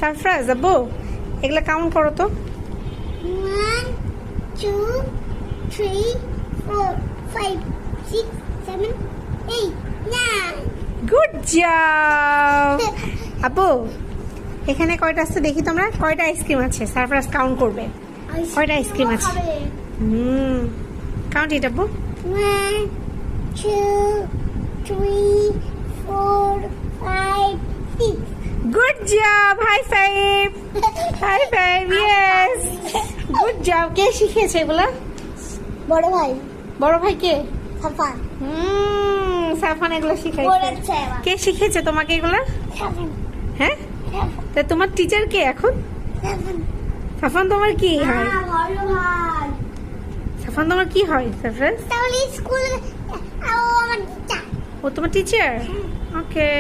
সারফরাজ আব্বু এগুলা কাউন্ট করো তো। 1 2 3 4 5 6 7 8 9 গুড জব আব্বু। এখানে কয়টা আছে দেখি তোমরা, কয়টা আইসক্রিম আছে সারফরাজ কাউন্ট করবে। কয়টা আইসক্রিম আছে? কাউন্ট ইট আব্বু। 1 2 3 4 5 6 good job, high five. High five, yes good job. কে শিখিয়েছে এগুলা? বড় ভাই বড় ভাই কে? সাফান সাফান এগুলো শিখাইছে। বলেছে কে শিখিয়েছে তোমাকে এগুলা? সাফান হ্যাঁ, তা তোমার টিচার কে এখন? সাফান সাফান তোমার কি হয়? বড় ভাই সাফান তোমার কি হয় সারফরাজ? তাহলে স্কুল ও আমার টিচার ও তোমার টিচার? ওকে।